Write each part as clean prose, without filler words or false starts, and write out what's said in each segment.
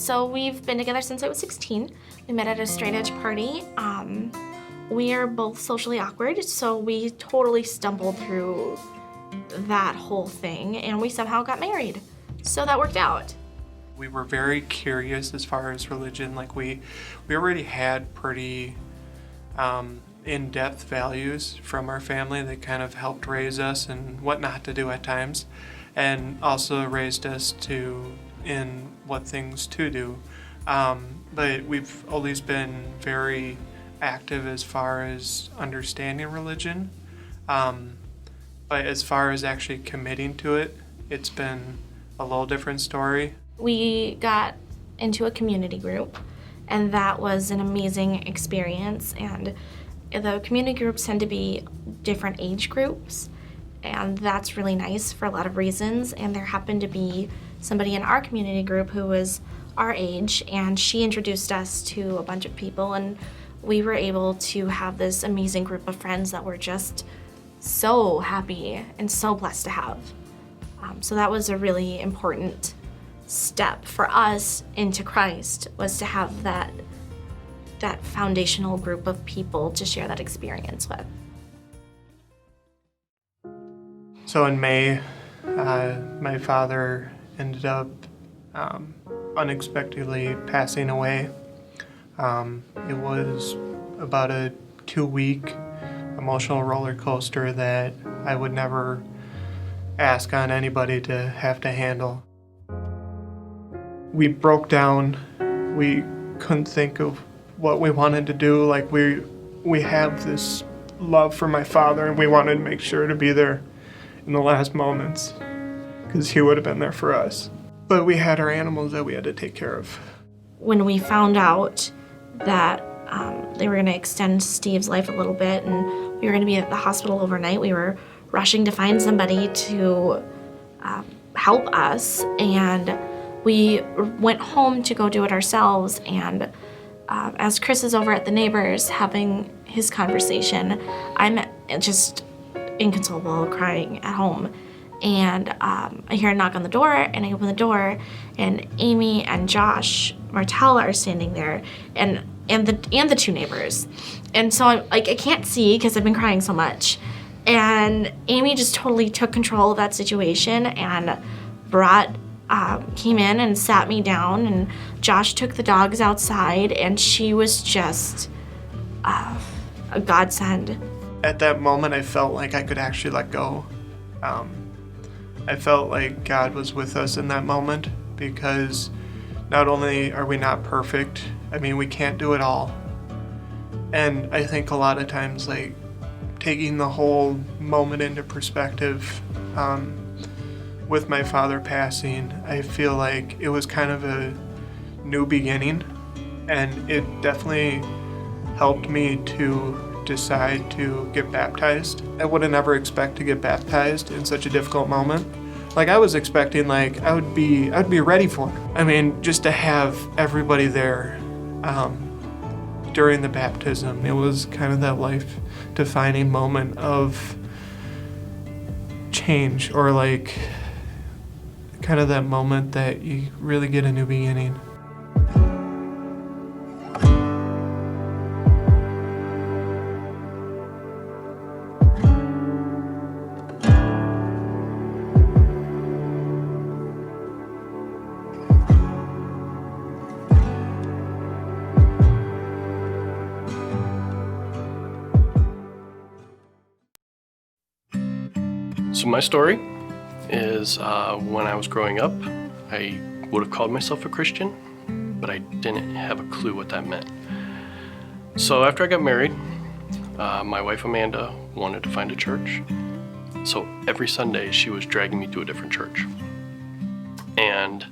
So we've been together since I was 16. We met at a straight edge party. We are both socially awkward, so we totally stumbled through that whole thing, and we somehow got married. So that worked out. We were very curious as far as religion. Like we already had pretty in-depth values from our family that kind of helped raise us and what not to do at times, and also raised us in what things to do. But we've always been very active as far as understanding religion. But as far as actually committing to it, it's been a little different story. We got into a community group, and that was an amazing experience. And the community groups tend to be different age groups, and that's really nice for a lot of reasons. And there happened to be somebody in our community group who was our age, and she introduced us to a bunch of people, and we were able to have this amazing group of friends that were just so happy and so blessed to have. So that was a really important step for us into Christ, was to have that foundational group of people to share that experience with. So in May, my father ended up unexpectedly passing away. It was about a 2-week emotional roller coaster that I would never ask on anybody to have to handle. We broke down. We couldn't think of what we wanted to do. Like we have this love for my father, and we wanted to make sure to be there in the last moments because he would have been there for us. But we had our animals that we had to take care of. When we found out that they were going to extend Steve's life a little bit and we were going to be at the hospital overnight, we were rushing to find somebody to help us, and we went home to go do it ourselves. And as Chris is over at the neighbors having his conversation, I'm just inconsolable, crying at home. And I hear a knock on the door, and I open the door, and Amy and Josh Martell are standing there, and the two neighbors. And so I can't see because I've been crying so much. And Amy just totally took control of that situation and came in and sat me down, and Josh took the dogs outside, and she was just a godsend. At that moment, I felt like I could actually let go. I felt like God was with us in that moment, because not only are we not perfect, I mean, we can't do it all. And I think a lot of times, like, taking the whole moment into perspective, with my father passing, I feel like it was kind of a new beginning, and it definitely helped me to decide to get baptized. I would have never expected to get baptized in such a difficult moment. Like, I was expecting, like, I'd be ready for it. I mean, just to have everybody there during the baptism, it was kind of that life-defining moment of change, or like kind of that moment that you really get a new beginning. So my story is when I was growing up, I would have called myself a Christian, but I didn't have a clue what that meant. So after I got married, my wife Amanda wanted to find a church. So every Sunday she was dragging me to a different church. And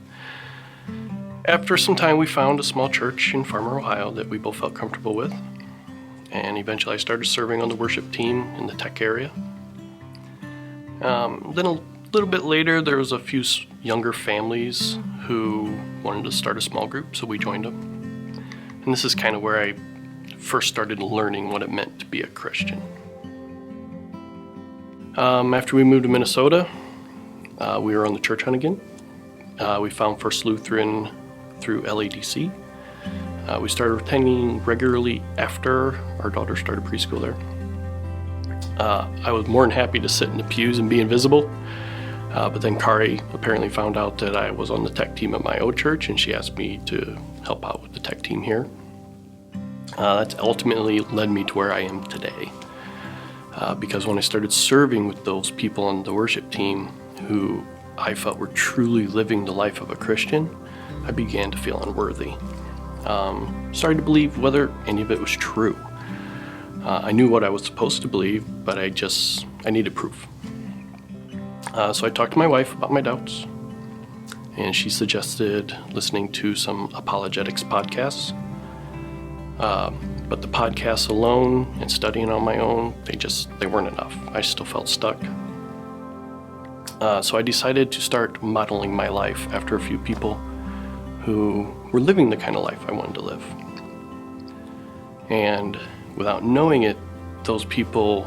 after some time we found a small church in Farmer, Ohio that we both felt comfortable with. And eventually I started serving on the worship team in the tech area. Then a little bit later, there was a few younger families who wanted to start a small group, so we joined them. And this is kind of where I first started learning what it meant to be a Christian. After we moved to Minnesota, we were on the church hunt again. We found First Lutheran through LADC. We started attending regularly after our daughter started preschool there. I was more than happy to sit in the pews and be invisible, but then Kari apparently found out that I was on the tech team at my old church, and she asked me to help out with the tech team here. That's ultimately led me to where I am today, because when I started serving with those people on the worship team who I felt were truly living the life of a Christian, I began to feel unworthy. Started to believe whether any of it was true. I knew what I was supposed to believe, but I needed proof. So I talked to my wife about my doubts, and she suggested listening to some apologetics podcasts. But the podcasts alone and studying on my own, they weren't enough. I still felt stuck. So I decided to start modeling my life after a few people who were living the kind of life I wanted to live. And without knowing it, those people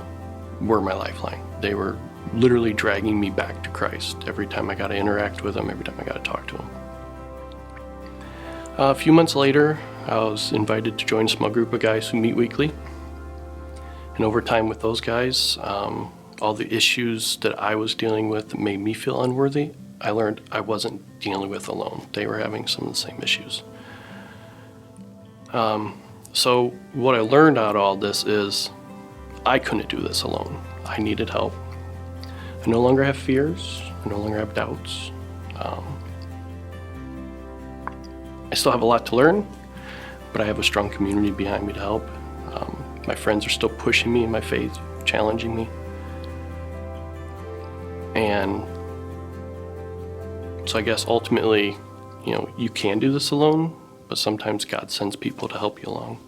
were my lifeline. They were literally dragging me back to Christ every time I got to interact with them, every time I got to talk to them. A few months later, I was invited to join a small group of guys who meet weekly. And over time with those guys, all the issues that I was dealing with that made me feel unworthy, I learned I wasn't dealing with alone. They were having some of the same issues. So what I learned out of all this is I couldn't do this alone. I needed help. I no longer have fears. I no longer have doubts. I still have a lot to learn, but I have a strong community behind me to help. My friends are still pushing me in my faith, challenging me. And so I guess ultimately, you can do this alone, but sometimes God sends people to help you along.